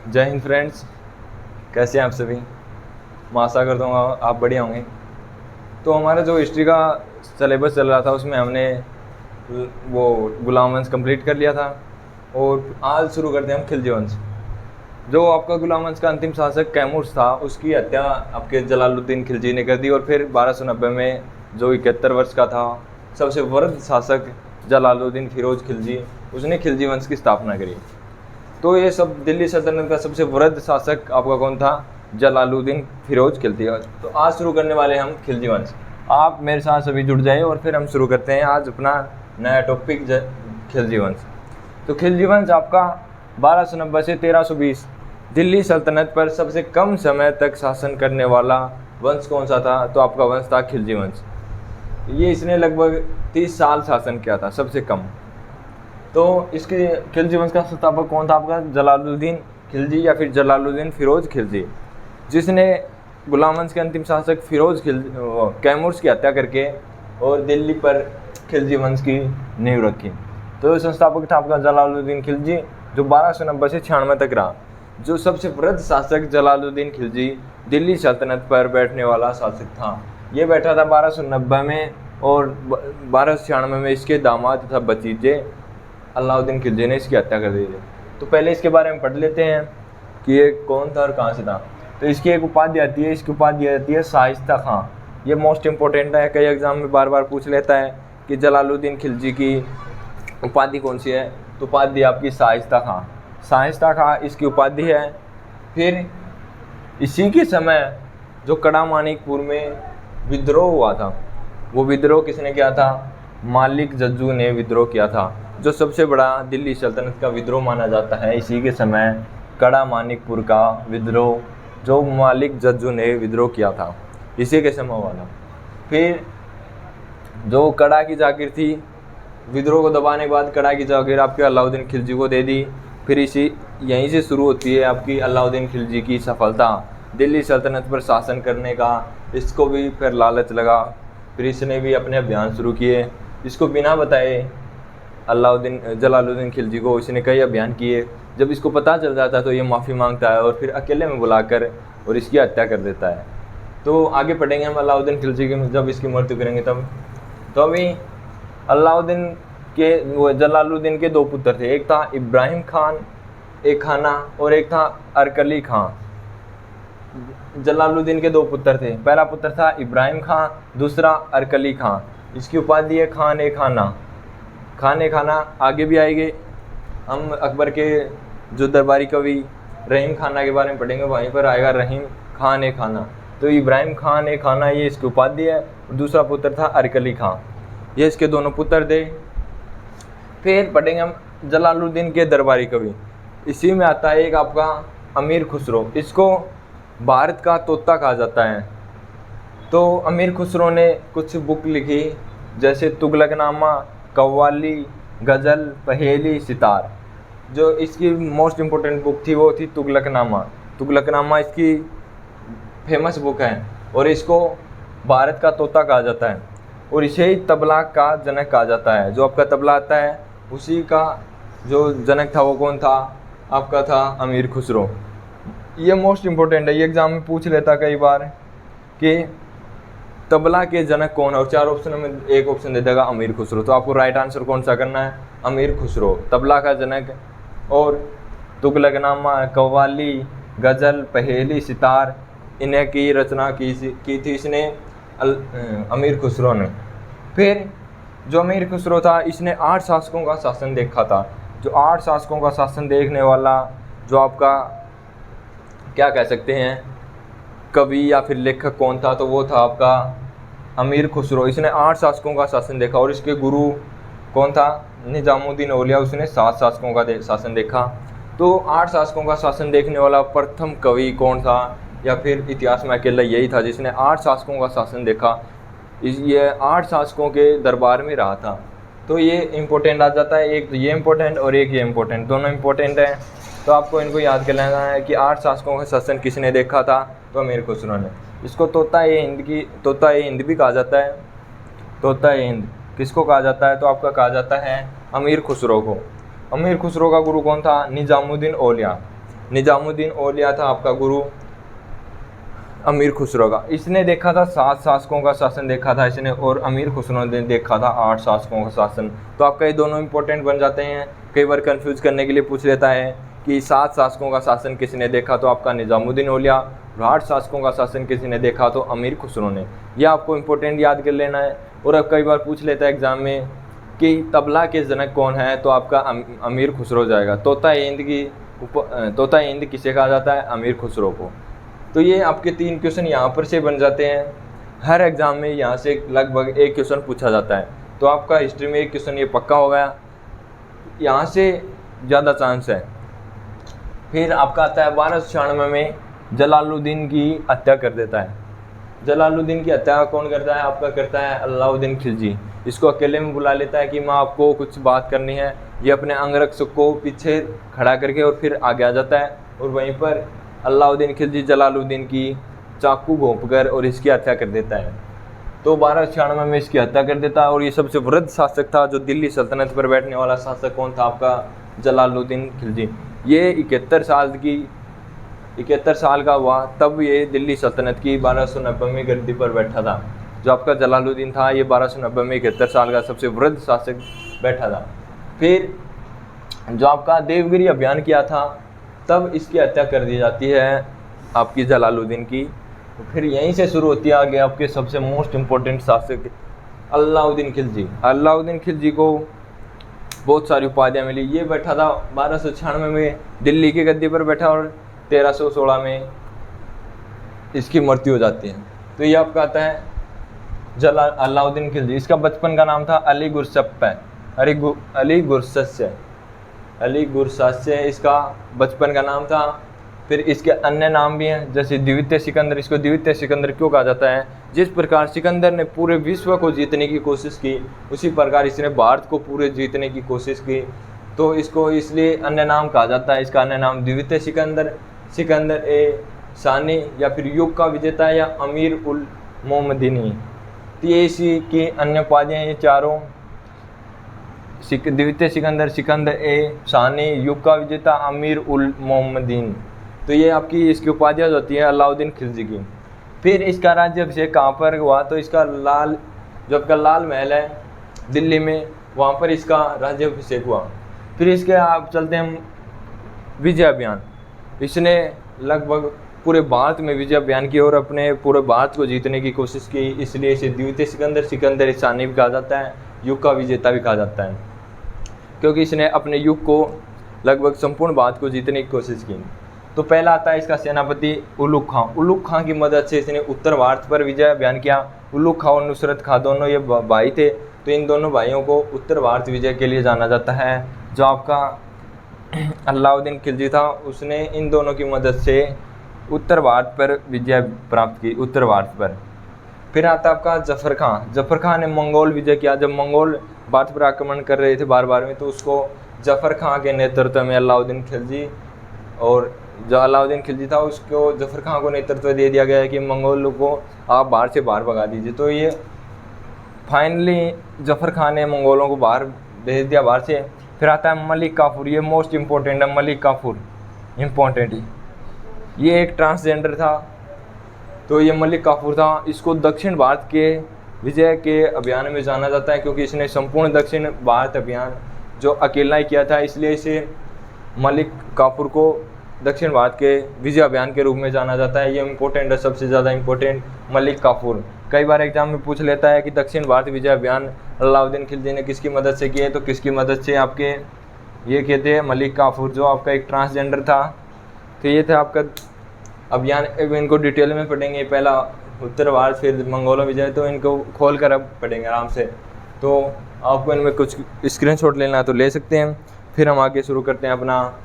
जय हिंद फ्रेंड्स, कैसे हैं आप सभी। मैं आशा करता हूँ आप बढ़िया होंगे। तो हमारा जो हिस्ट्री का सिलेबस चल रहा था उसमें हमने वो गुलाम वंश कंप्लीट कर लिया था और आज शुरू करते हैं हम खिलजी वंश। जो आपका गुलाम वंश का अंतिम शासक कैमूर था उसकी हत्या आपके जलालुद्दीन खिलजी ने कर दी और फिर 1290 में जो 71 वर्ष का था सबसे वृद्ध शासक जलालुद्दीन फिरोज खिलजी, उसने खिलजी वंश की स्थापना करी। तो ये सब दिल्ली सल्तनत का सबसे वृद्ध शासक आपका कौन था? जलालुद्दीन फिरोज खिलजी। तो आज शुरू करने वाले हम खिलजी वंश। आप मेरे साथ सभी जुड़ जाए और फिर हम शुरू करते हैं आज अपना नया टॉपिक खिलजी वंश। तो खिलजी वंश आपका 1290 से 1320 दिल्ली सल्तनत पर सबसे कम समय तक शासन करने वाला वंश कौन सा था? तो आपका वंश था खिलजी वंश। ये इसने लगभग 30 साल शासन किया था, सबसे कम। तो इसके खिलजी वंश का संस्थापक कौन था आपका? जलालुद्दीन खिलजी या फिर जलालुद्दीन फिरोज खिलजी, जिसने गुलाम वंश के अंतिम शासक फिरोज कैमूर की हत्या करके और दिल्ली पर खिलजी वंश की नींव रखी। तो संस्थापक था आपका जलालुद्दीन खिलजी, जो 1290 से 96 तक रहा। जो सबसे वृद्ध शासक जलालुद्दीन खिलजी दिल्ली सल्तनत पर बैठने वाला शासक था। ये बैठा था 1290 में और 1296 में इसके दामाद तथा भतीजे अलाउद्दीन खिलजी ने इसकी हत्या कर दी थी। तो पहले इसके बारे में पढ़ लेते हैं कि ये कौन था और कहाँ से था। तो इसकी एक उपाधि आती है, इसकी उपाधि आती है शाइस्ता खां। ये मोस्ट इंपॉर्टेंट है, कई एग्जाम में बार बार पूछ लेता है कि जलालुद्दीन खिलजी की उपाधि कौन सी है। तो उपाधि आपकी शाइस्ता खां। शाइस्ता खां इसकी उपाधि है। फिर इसी के समय जो कड़ा मानिकपुर में विद्रोह हुआ था, वो विद्रोह किसने किया था? मालिक जज्जू ने विद्रोह किया था, जो सबसे बड़ा दिल्ली सल्तनत का विद्रोह माना जाता है। इसी के समय कड़ा मानिकपुर का विद्रोह जो मालिक जज्जू ने विद्रोह किया था, इसी के समय हुआ था। फिर जो कड़ा की जागीर थी, विद्रोह को दबाने के बाद कड़ा की जागीर आपके अलाउद्दीन खिलजी को दे दी। फिर यहीं से शुरू होती है आपकी अलाउद्दीन खिलजी की सफलता दिल्ली सल्तनत पर शासन करने का। इसको भी फिर लालच लगा, फिर इसने भी अपने अभियान शुरू किए। इसको बिना बताए जलालुद्दीन खिलजी को इसने कई अभियान किए। जब इसको पता चल जाता है तो ये माफ़ी मांगता है और फिर अकेले में बुलाकर और इसकी हत्या कर देता है। तो आगे पढ़ेंगे हम अलाउद्दीन खिलजी की, जब इसकी मृत्यु करेंगे तब। तो अभी जलालुद्दीन के दो पुत्र थे, एक था इब्राहिम खान एक खाना और एक था अरकली खां। जलालुद्दीन के दो पुत्र थे, पहला पुत्र था इब्राहिम खां, दूसरा अरकली खां। इसकी उपाधि है खान ए खाना। खान ए खाना आगे भी आएंगे हम। अकबर के जो दरबारी कवि रहीम खाना के बारे में पढ़ेंगे, वहीं पर आएगा रहीम खान ए खाना। तो इब्राहिम खान ए खाना ये इसकी उपाधि है। दूसरा पुत्र था अरकली खां, ये इसके दोनों पुत्र थे। फिर पढ़ेंगे हम जलालुद्दीन के दरबारी कवि। इसी में आता है एक आपका अमीर खुसरो। इसको भारत का तोता कहा जाता है। तो अमीर खुसरो ने कुछ बुक लिखी, जैसे तुगलकनामा, कव्वाली, गज़ल, पहेली, सितार। जो इसकी मोस्ट इम्पोर्टेंट बुक थी वो थी तुगलकनामा। तुगलकनामा इसकी फेमस बुक है और इसको भारत का तोता कहा जाता है और इसे ही तबला का जनक कहा जाता है। जो आपका तबला आता है उसी का जो जनक था वो कौन था? आपका था अमीर खुसरो। ये मोस्ट इम्पोर्टेंट है, ये एग्जाम में पूछ लेता कई बार कि तबला के जनक कौन है, और चार ऑप्शन में एक ऑप्शन दे देगा अमीर खुसरो। तो आपको राइट आंसर कौन सा करना है? अमीर खुसरो, तबला का जनक। और तुगलकनामा, कव्वाली, गज़ल, पहेली, सितार, इन्हें की रचना की थी इसने अमीर खुसरो ने। फिर जो अमीर खुसरो था इसने 8 शासकों का शासन देखा था। जो 8 शासकों का शासन देखने वाला जो आपका क्या कह सकते हैं कवि या फिर लेखक कौन था? तो वो था आपका अमीर खुसरो। इसने 8 शासकों का शासन देखा और इसके गुरु कौन था? निजामुद्दीन औलिया। उसने 7 शासकों का शासन देखा। तो 8 शासकों का शासन देखने वाला प्रथम कवि कौन था? या फिर इतिहास में अकेला यही था जिसने 8 शासकों का शासन देखा। ये 8 शासकों के दरबार में रहा था। तो ये इम्पोर्टेंट आ जाता है, एक तो ये इम्पोर्टेंट और एक ये इम्पोर्टेंट, दोनों इम्पोर्टेंट हैं। तो आपको इनको याद कर लेना है कि 8 शासकों का शासन किसने देखा था? तो अमीर खुसरो ने। इसको तोता ए हिंद भी कहा जाता है। तोता ए हिंद किसको कहा जाता है? तो आपका कहा जाता है अमीर खुसरो को। अमीर खुसरो का गुरु कौन था? निजामुद्दीन औलिया। निजामुद्दीन औलिया था आपका गुरु अमीर खुसरो का। इसने देखा था 7 शासकों का शासन देखा था इसने, और अमीर खुसरो ने देखा था 8 शासकों का शासन। तो आपका ये दोनों इंपॉर्टेंट बन जाते हैं। कई बार कंफ्यूज करने के लिए पूछ लेता है कि 7 शासकों का शासन किसने देखा, तो आपका निजामुद्दीन औलिया। 8 शासकों का शासन किसने देखा, तो अमीर खुसरो ने। यह आपको इंपॉर्टेंट याद कर लेना है। और अब कई बार पूछ लेता है एग्जाम में कि तबला के जनक कौन है, तो आपका अमीर खुसरो जाएगा। तोता हिंद किसे कहा जाता है, अमीर खुसरो को। तो ये आपके 3 क्वेश्चन यहाँ पर से बन जाते हैं। हर एग्ज़ाम में यहाँ से लगभग 1 क्वेश्चन पूछा जाता है। तो आपका हिस्ट्री में 1 क्वेश्चन ये पक्का हो गया, यहाँ से ज़्यादा चांस है। फिर आपका आता है 1296 में जलालुद्दीन की हत्या कर देता है। जलालुद्दीन की हत्या कौन करता है, आपका करता है अलाउद्दीन खिलजी। इसको अकेले में बुला लेता है कि मैं आपको कुछ बात करनी है। ये अपने अंगरक्षक को पीछे खड़ा करके और फिर आगे आ जाता है, और वहीं पर अलाउद्दीन खिलजी जलालुद्दीन की चाकू घोंपकर और इसकी हत्या कर देता है। तो 1296 में इसकी हत्या कर देता है। और ये सबसे वृद्ध शासक था। जो दिल्ली सल्तनत पर बैठने वाला शासक कौन था, आपका जलालुद्दीन खिलजी। ये 71 साल का हुआ तब ये दिल्ली सल्तनत की 1290 में गद्दी पर बैठा था। जो आपका जलालुद्दीन था ये 1290 में 71 साल का सबसे वृद्ध शासक बैठा था। फिर जो आपका देवगिरी अभियान किया था तब इसकी हत्या कर दी जाती है आपकी जलालुद्दीन की। तो फिर यहीं से शुरू होती है आगे आपके सबसे मोस्ट इम्पोर्टेंट शासक अलाउद्दीन खिलजी। अलाउद्दीन खिलजी को बहुत सारी उपाधियाँ मिली। ये बैठा था 1296 में दिल्ली की गद्दी पर बैठा, और 1316 में इसकी मृत्यु हो जाती है। तो ये आपका आता है अलाउद्दीन खिलजी। इसका बचपन का नाम था अली गुरसस्य इसका बचपन का नाम था। फिर इसके अन्य नाम भी हैं, जैसे द्वितीय सिकंदर। इसको द्वितीय सिकंदर क्यों कहा जाता है, जिस प्रकार सिकंदर ने पूरे विश्व को जीतने की कोशिश की, उसी प्रकार इसने भारत को पूरे जीतने की कोशिश की। तो इसको इसलिए अन्य नाम कहा जाता है। इसका अन्य नाम द्वितीय सिकंदर, सिकंदर ए सानी, या फिर युग का विजेता, या अमीर उल मोहम्मदीनी। तो ये इसी की अन्य उपाधियाँ ये चारों, द्वितीय सिकंदर, सिकंदर ए सानी, युग का विजेता, अमीर उल मोहम्मदीन। तो ये आपकी इसकी उपाधियाँ होती है अलाउद्दीन खिलजी की। फिर इसका राज्याभिषेक कहाँ पर हुआ, तो इसका जो आपका लाल महल है दिल्ली में, वहाँ पर इसका राज्याभिषेक हुआ। फिर इसके आप चलते हैं विजय अभियान। इसने लगभग पूरे भारत में विजय अभियान की और अपने पूरे भारत को जीतने की कोशिश की, इसलिए इसे द्वितीय सिकंदर, सिकंदर सानी भी कहा जाता है, युग का विजेता भी कहा जाता है, क्योंकि इसने अपने युग को लगभग संपूर्ण भारत को जीतने की कोशिश की। तो पहला आता है इसका सेनापति उलुग खां। उलुग खां की मदद से इसने उत्तर भारत पर विजय अभियान किया। उलुग खां और नुसरत खां दोनों ये भाई थे, तो इन दोनों भाइयों को उत्तर भारत विजय के लिए जाना जाता है। जो आपका अलाउद्दीन खिलजी था उसने इन दोनों की मदद से उत्तर भारत पर विजय प्राप्त की, उत्तर भारत पर। फिर आता आपका जफर खां। जफर खां ने मंगोल विजय किया। जब मंगोल भारत पर आक्रमण कर रहे थे बार में, तो उसको जफर खां के नेतृत्व में अलाउद्दीन खिलजी, और जो अलाउद्दीन खिलजी था उसको जफर खां को नेतृत्व दे दिया गया है कि मंगोलों को आप बाहर से बाहर भगा दीजिए। तो ये फाइनली जफर खां ने मंगोलों को बाहर भेज दिया बाहर से। फिर आता है मलिक काफूर। ये मोस्ट इम्पोर्टेंट है, मलिक काफूर इम्पोर्टेंट। ये एक ट्रांसजेंडर था। तो ये मलिक काफूर था। इसको दक्षिण भारत के विजय के अभियान में जाना जाता है, क्योंकि इसने संपूर्ण दक्षिण भारत अभियान जो अकेला ही किया था, इसलिए इसे मलिक काफूर को दक्षिण भारत के विजय अभियान के रूप में जाना जाता है। ये इम्पोर्टेंट है, सबसे ज़्यादा इम्पोर्टेंट मलिक काफूर। कई बार एग्जाम में पूछ लेता है कि दक्षिण भारत विजय अभियान अलाउद्दीन खिलजी ने किसकी मदद से किया है, तो किसकी मदद से, आपके ये कहते हैं मलिक काफूर, जो आपका एक ट्रांसजेंडर था। तो ये था आपका अभियान। अब इनको डिटेल में पढ़ेंगे, पहला उत्तर भारत फिर मंगोलों विजय, तो इनको खोल कर अब पढ़ेंगे आराम से। तो आपको इनमें कुछ स्क्रीनशॉट लेना है तो ले सकते हैं। फिर हम आगे शुरू करते हैं अपना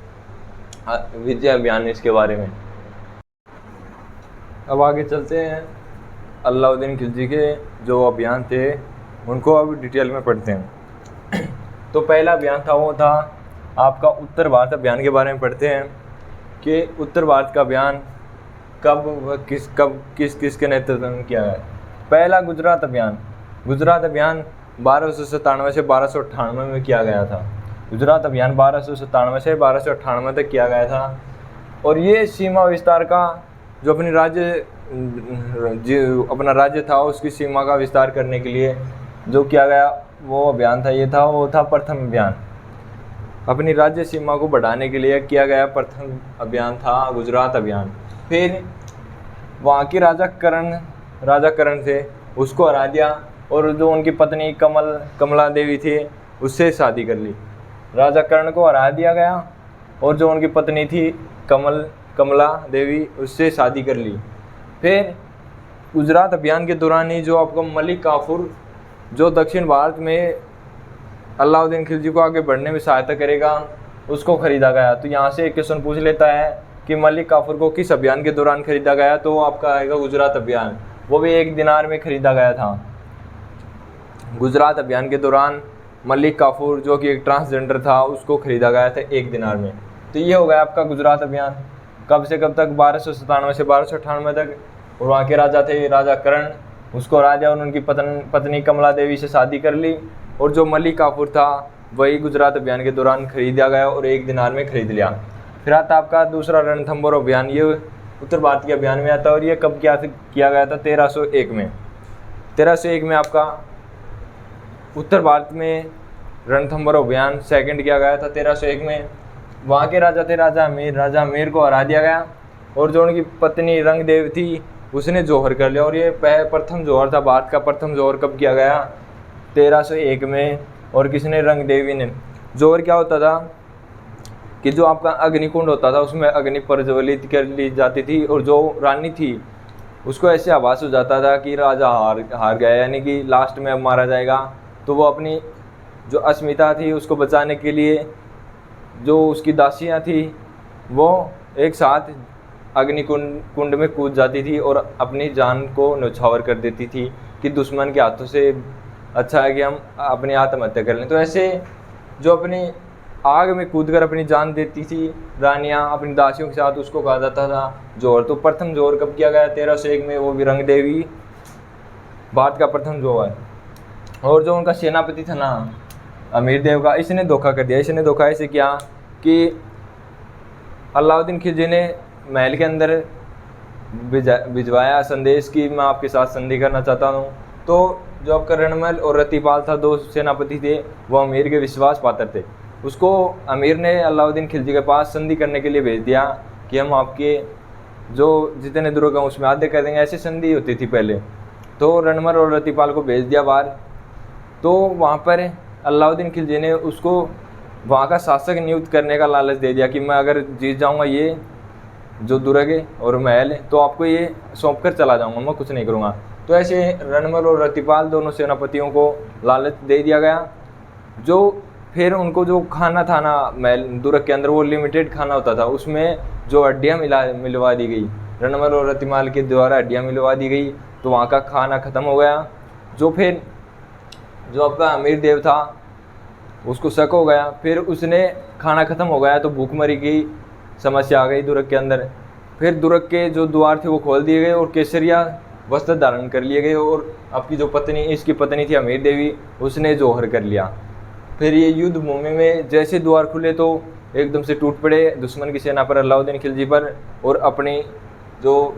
विजय अभियान इसके बारे में। अब आगे चलते हैं अलाउद्दीन खिलजी के जो अभियान थे उनको अब डिटेल में पढ़ते हैं। तो पहला अभियान था वो था आपका उत्तर भारत अभियान के बारे में पढ़ते हैं कि उत्तर भारत का अभियान कब किस के नेतृत्व में किया गया। पहला गुजरात अभियान 1297 से 1298 में किया गया था। गुजरात अभियान 1297 से 1298 तक किया गया था। और ये सीमा विस्तार का जो अपना राज्य था उसकी सीमा का विस्तार करने के लिए जो किया गया वो अभियान था, वो था प्रथम अभियान। अपनी राज्य सीमा को बढ़ाने के लिए किया गया प्रथम अभियान था गुजरात अभियान। फिर वहाँ की राजा करण थे, उसको हरा दिया और जो उनकी पत्नी कमला देवी थी उससे शादी कर ली। राजा कर्ण को हरा दिया गया और जो उनकी पत्नी थी कमला देवी उससे शादी कर ली। फिर गुजरात अभियान के दौरान ही जो आपका मलिक काफूर जो दक्षिण भारत में अलाउद्दीन खिलजी को आगे बढ़ने में सहायता करेगा उसको खरीदा गया। तो यहाँ से एक क्वेश्चन पूछ लेता है कि मलिक काफूर को किस अभियान के दौरान खरीदा गया, तो वो आपका आएगा गुजरात अभियान। वो भी 1 दिनार में खरीदा गया था। गुजरात अभियान के दौरान मलिक काफूर जो कि एक ट्रांसजेंडर था उसको खरीदा गया था 1 दिनार में। तो ये हो गया आपका गुजरात अभियान। कब से कब तक? 1297 से 1298 तक। और वहाँ के राजा थे राजा करण, उसको राजा और उनकी पत्नी कमला देवी से शादी कर ली। और जो मलिक काफूर था वही गुजरात अभियान के दौरान खरीदा गया और 1 दिनार में खरीद लिया। फिर आता आपका दूसरा रणथंभौर अभियान, ये उत्तर भारत के अभियान में आता है और ये कब किया गया था? 1301 में। 1301 में आपका उत्तर भारत में रणथंभौर अभियान सेकंड किया गया था 1301 में। वहाँ के राजा थे राजा अमीर को हरा दिया गया और जो उनकी पत्नी रंगदेव थी उसने जौहर कर लिया। और ये प्रथम जौहर था, भारत का प्रथम जौहर कब किया गया? 1301 में। और किसने? रंगदेवी ने। जौहर क्या होता था कि जो आपका अग्निकुंड होता था उसमें अग्नि प्रज्वलित कर ली जाती थी और जो रानी थी उसको ऐसे आभास हो जाता था कि राजा हार गया, यानी कि लास्ट में अब मारा जाएगा। तो वो अपनी जो अस्मिता थी उसको बचाने के लिए जो उसकी दासियाँ थी वो एक साथ अग्निकुंड में कूद जाती थी और अपनी जान को न्यौछावर कर देती थी कि दुश्मन के हाथों से अच्छा है कि हम अपनी आत्महत्या कर लें। तो ऐसे जो अपनी आग में कूदकर अपनी जान देती थी रानियां अपनी दासियों के साथ, उसको कहा जाता था जौहर। तो प्रथम जौहर कब किया गया? 1301 में। वो भी रंगदेवी, भारत का प्रथम जौहर। और जो उनका सेनापति था ना अमीर देव का, इसने धोखा कर दिया। इसने धोखा ऐसे किया कि अलाउद्दीन खिलजी ने महल के अंदर भिजवाया संदेश कि मैं आपके साथ संधि करना चाहता हूँ। तो जो आपका रणमल और रतिपाल था, 2 सेनापति थे, वो अमीर के विश्वास पात्र थे। उसको अमीर ने अलाउद्दीन खिलजी के पास संधि करने के लिए भेज दिया कि हम आपके जो जितने दुर्ग हैं उसमें आधे कर देंगे। ऐसी संधि होती थी पहले। तो रणमल और रतिपाल को भेज दिया बाहर। तो वहाँ पर अलाउद्दीन खिलजी ने उसको वहाँ का शासक नियुक्त करने का लालच दे दिया कि मैं अगर जीत जाऊँगा ये जो दुर्ग है और महल है तो आपको ये सौंप कर चला जाऊँगा, मैं कुछ नहीं करूँगा। तो ऐसे रणमल और रतिपाल दोनों सेनापतियों को लालच दे दिया गया। जो फिर उनको जो खाना था ना महल दुर्ग के अंदर, वो लिमिटेड खाना होता था, उसमें जो हड्डियाँ मिलवा दी गई, रणमल और रतिपाल के द्वारा हड्डियाँ मिलवा दी गई। तो वहाँ का खाना ख़त्म हो गया। फिर जो आपका अमीर देव था उसको शक हो गया, फिर उसने खाना ख़त्म हो गया तो भूखमरी की समस्या आ गई दुर्ग के अंदर। फिर दुर्ग के जो द्वार थे वो खोल दिए गए और केसरिया वस्त्र धारण कर लिए गए। और आपकी जो पत्नी, इसकी पत्नी थी अमीर देवी, उसने जौहर कर लिया। फिर ये युद्ध भूमि में जैसे द्वार खुले तो एकदम से टूट पड़े दुश्मन की सेना पर, अलाउद्दीन खिलजी पर, और अपनी जो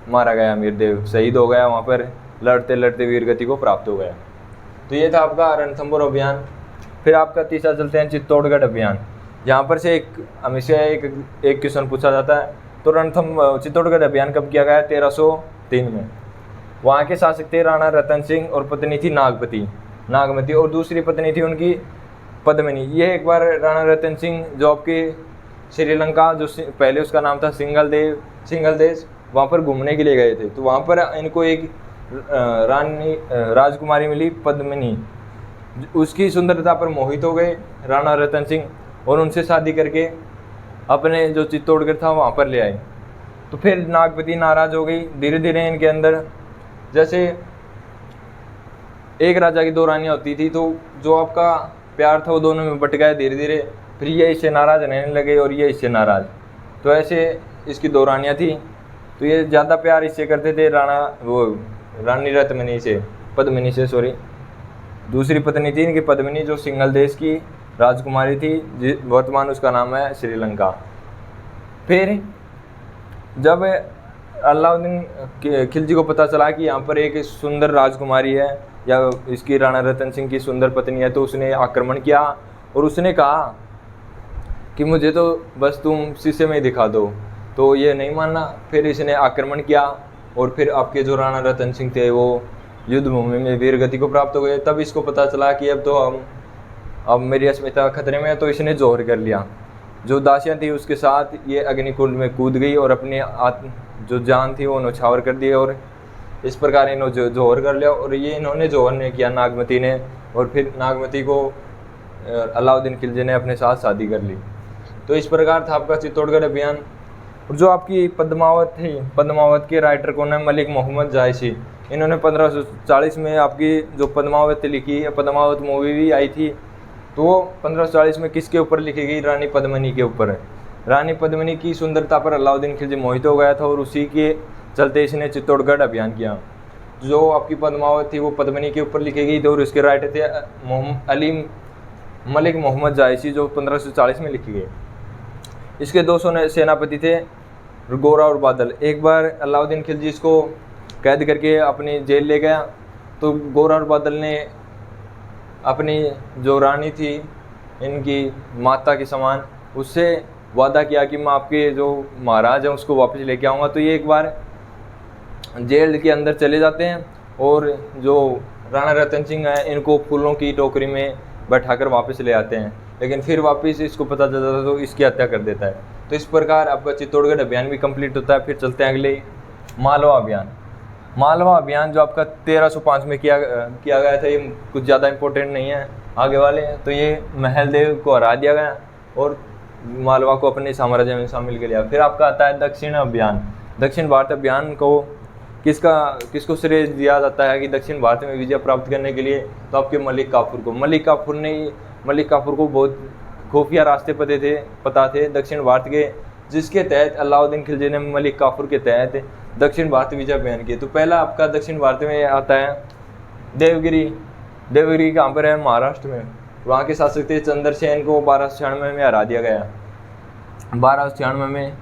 मारा गया अमीर देव शहीद हो गया वहाँ पर, लड़ते लड़ते वीर गति को प्राप्त हो गया। तो ये था आपका रणथंभौर अभियान। फिर आपका तीसरा चलते हैं चित्तौड़गढ़ अभियान। यहाँ पर से हमेशा एक क्वेश्चन पूछा जाता है। तो चित्तौड़गढ़ अभियान कब किया गया? 1303 में। वहाँ के शासक थे राणा रतन सिंह और पत्नी थी नागमती और दूसरी पत्नी थी उनकी पद्मिनी। ये एक बार राणा रतन सिंह जो आपके श्रीलंका, जो पहले उसका नाम था सिंगलदेश, वहाँ पर घूमने के लिए गए थे। तो वहाँ पर इनको एक राजकुमारी मिली पद्मिनी। उसकी सुंदरता पर मोहित हो गए राणा रतन सिंह और उनसे शादी करके अपने जो चित्तौड़गढ़ था वहाँ पर ले आए। तो फिर नागपति नाराज़ हो गई। धीरे धीरे इनके अंदर, जैसे एक राजा की 2 रानियाँ होती थी, तो जो आपका प्यार था वो दोनों में बट गया धीरे धीरे। फिर ये इससे नाराज़ रहने लगे और ये इससे नाराज़। तो ऐसे इसकी 2 रानियाँ थी, तो ये ज़्यादा प्यार इससे करते थे रानी पद्मिनी से सॉरी। दूसरी पत्नी थी इनकी पद्मिनी, जो सिंगल देश की राजकुमारी थी, वर्तमान उसका नाम है श्रीलंका। फिर जब अलाउद्दीन खिलजी को पता चला कि यहाँ पर एक सुंदर राजकुमारी है या इसकी राणा रतन सिंह की सुंदर पत्नी है, तो उसने आक्रमण किया और उसने कहा कि मुझे तो बस तुम शीशे में ही दिखा दो। तो ये नहीं माना, फिर इसने आक्रमण किया और फिर आपके जो राणा रतन सिंह थे वो युद्ध भूमि में वीर गति को प्राप्त हो गए। तब इसको पता चला कि अब मेरी अस्मिता खतरे में है, तो इसने जोहर कर लिया। जो दासियाँ थी उसके साथ ये अग्निकुंड में कूद गई और अपनी जो जान थी वो नौछावर कर दी, और इस प्रकार इन्होंने जोहर कर लिया। और ये इन्होंने जोहर नहीं किया नागमती ने, और फिर नागमती को अलाउद्दीन खिलजी ने अपने साथ शादी कर ली। तो इस प्रकार था आपका चित्तौड़गढ़ अभियान। और जो आपकी पद्मावत थी, पद्मावत के राइटर कौन है? मलिक मोहम्मद जायसी। इन्होंने 1540 में आपकी जो पद्मावत लिखी है, पद्मावत मूवी भी आई थी, तो वो 1540 में किसके ऊपर लिखी गई? रानी पद्मिनी के ऊपर है। रानी पद्मिनी की सुंदरता पर अलाउद्दीन खिलजी मोहित हो गया था और उसी के चलते इसने चित्तौड़गढ़ अभियान किया। जो आपकी पद्मावत थी वो पद्मिनी के ऊपर लिखी गई थी और उसके राइटर थे मलिक मोहम्मद जायसी, जो 1540 में लिखी गई। इसके 200 सेनापति थे, गोरा और बादल। एक बार अलाउद्दीन खिलजी इसको कैद करके अपनी जेल ले गया, तो गोरा और बादल ने अपनी जो रानी थी इनकी माता के समान, उससे वादा किया कि मैं आपके जो महाराज हैं उसको वापस लेके आऊँगा। तो ये एक बार जेल के अंदर चले जाते हैं और जो राणा रतन सिंह है इनको फूलों की टोकरी में बैठाकर वापस ले आते हैं, लेकिन फिर वापस इसको पता चलता है तो इसकी हत्या कर देता है। तो इस प्रकार आपका चित्तौड़गढ़ अभियान भी कंप्लीट होता है। फिर चलते हैं अगले, मालवा अभियान। मालवा अभियान जो आपका 1305 में किया गया था, ये कुछ ज़्यादा इम्पोर्टेंट नहीं है आगे वाले। तो ये महलदेव को हरा दिया गया और मालवा को अपने साम्राज्य में शामिल कर लिया। फिर आपका आता है दक्षिण अभियान। दक्षिण भारत अभियान को किसको श्रेय दिया जाता है कि दक्षिण भारत में विजय प्राप्त करने के लिए? तो आपके मलिक काफूर को। मलिक काफूर को बहुत खुफिया रास्ते पता थे दक्षिण भारत के, जिसके तहत अलाउद्दीन खिलजी ने मलिक काफूर के तहत दक्षिण भारत विजय अभियान किए। तो पहला आपका दक्षिण भारत में आता है देवगिरी कहाँ पर है? महाराष्ट्र में। वहाँ के शासक थे चंद्रसेन को 1296 में हरा दिया गया। 1296 में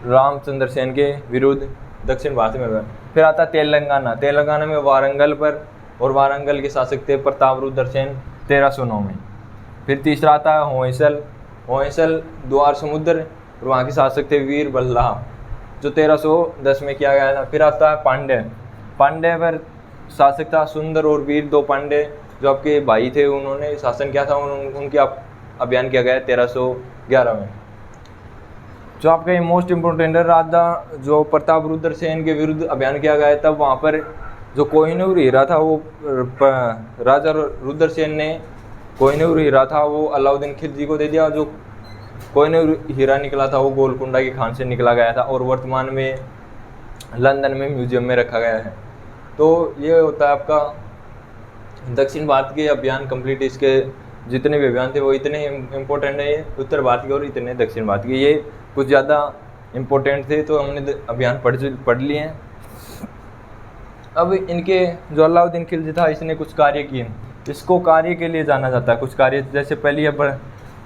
रामचंद्र सेन के विरुद्ध दक्षिण भारत में हुआ। फिर आता तेलंगाना में वारंगल पर, और वारंगल के शासक थे प्रतापरुद्र सेन 1309 में। फिर तीसरा आता है होयसल द्वार समुद्र, और वहाँ के शासक थे वीर बल्लाह, जो 1310 में किया गया था। फिर आता है पांड्य पर शासक था सुंदर और वीर, दो पांड्य जो आपके भाई थे, उन्होंने शासन किया था। उनके अभियान किया गया 1311 में। जो आपका ये मोस्ट इम्पोर्टेंट है, राजा जो प्रतापरुद्र सेन के विरुद्ध अभियान किया गया, तब वहाँ पर जो कोहिनूर हीरा था वो राजा रुद्र सेन ने कोहिनूर हीरा था वो अलाउद्दीन खिलजी को दे दिया। जो कोहिनूर हीरा निकला था वो गोलकुंडा की खान से निकला गया था और वर्तमान में लंदन में म्यूजियम में रखा गया है। तो ये होता है आपका दक्षिण भारत के अभियान कंप्लीट। इसके जितने भी अभियान थे वो इतने इम्पोर्टेंट है उत्तर भारत के और इतने दक्षिण भारत के, ये कुछ ज़्यादा इम्पोर्टेंट थे तो हमने अभियान पढ़ लिए हैं। अब इनके जो अलाउद्दीन खिलजी था इसने कुछ कार्य किए, इसको कार्य के लिए जाना जाता है। कुछ कार्य जैसे पहली है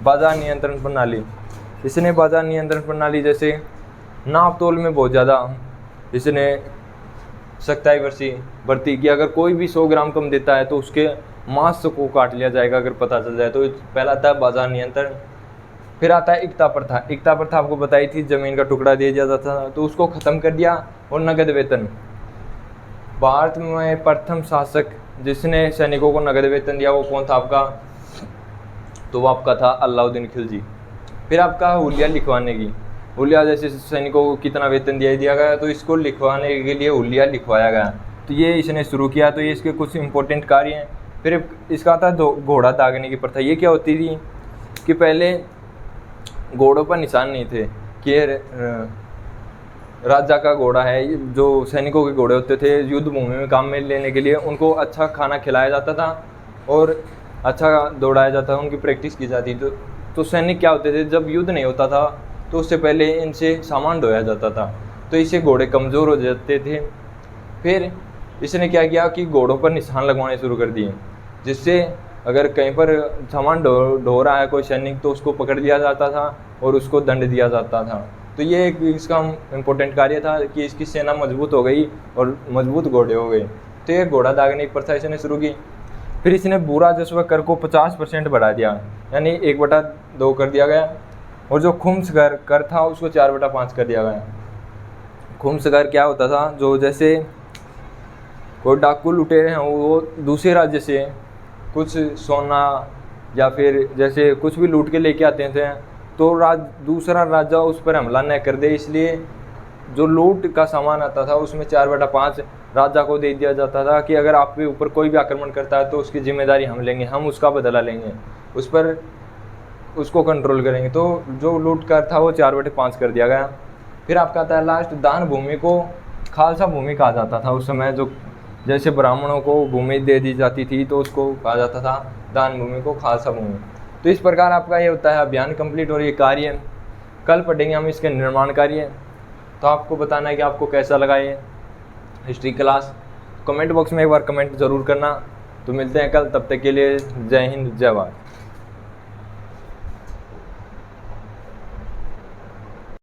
बाजार नियंत्रण प्रणाली। इसने बाजार नियंत्रण प्रणाली जैसे नाप तोल में बहुत ज़्यादा इसने सख्ताई बरती कि अगर कोई भी 100 ग्राम कम देता है तो उसके मांस को काट लिया जाएगा अगर पता चल जाए। तो पहला आता है बाजार नियंत्रण। फिर आता है इक्ता प्रथा आपको बताई थी, ज़मीन का टुकड़ा दे दिया जाता था तो उसको ख़त्म कर दिया। और नगद वेतन, भारत में प्रथम शासक जिसने सैनिकों को नगद वेतन दिया वो कौन था आपका? तो वो आपका था अलाउद्दीन खिलजी। फिर आपका हुलिया लिखवाने की, हुलिया जैसे सैनिकों को कितना वेतन दिया गया तो इसको लिखवाने के लिए हुलिया लिखवाया गया, तो ये इसने शुरू किया। तो ये इसके कुछ इंपॉर्टेंट कार्य हैं। फिर इसका आता है घोड़ा दागने की प्रथा। ये क्या होती थी कि पहले घोड़ों पर निशान नहीं थे कि राजा का घोड़ा है, जो सैनिकों के घोड़े होते थे युद्ध भूमि में काम में लेने के लिए, उनको अच्छा खाना खिलाया जाता था और अच्छा दौड़ाया जाता था, उनकी प्रैक्टिस की जाती। तो सैनिक क्या होते थे, जब युद्ध नहीं होता था तो उससे पहले इनसे सामान ढोया जाता था, तो इससे घोड़े कमज़ोर हो जाते थे। फिर इसने क्या किया कि घोड़ों पर निशान लगवाने शुरू कर दिए, जिससे अगर कहीं पर सामान ढो रहा है कोई सैनिक तो उसको पकड़ लिया जाता था और उसको दंड दिया जाता था। तो ये एक इसका इम्पोर्टेंट कार्य था कि इसकी सेना मजबूत हो गई और मजबूत घोड़े हो गए। तो ये घोड़ा दागने की प्रथा इसने शुरू की। फिर इसने बुरा जश्व कर को 50% बढ़ा दिया, यानी 1/2 कर दिया गया। और जो खुम्स कर था उसको 4/5 कर दिया गया। खुम्स कर क्या होता था, जो जैसे कोई डाकू लुटेरे हैं वो दूसरे राज्य से कुछ सोना या फिर जैसे कुछ भी लूट के लेके आते थे, तो दूसरा राजा उस पर हमला न कर दे, इसलिए जो लूट का सामान आता था उसमें 4/5 राजा को दे दिया जाता था कि अगर आपके ऊपर कोई भी आक्रमण करता है तो उसकी जिम्मेदारी हम लेंगे, हम उसका बदला लेंगे, उस पर उसको कंट्रोल करेंगे। तो जो लूट कर था वो 4/5 कर दिया गया। फिर आपका आता है लास्ट, दान भूमि को खालसा भूमि कहा जाता था। उस समय जो जैसे ब्राह्मणों को भूमि दे दी जाती थी तो उसको कहा जाता था दान भूमि को खालसा भूमि। तो इस प्रकार आपका ये होता है अभियान कंप्लीट। और ये कार्य कल पढ़ेंगे हम इसके निर्माण कार्य। तो आपको बताना है कि आपको कैसा लगा ये हिस्ट्री क्लास। कमेंट बॉक्स में एक बार कमेंट ज़रूर करना। तो मिलते हैं कल, तब तक के लिए जय हिंद जय भारत।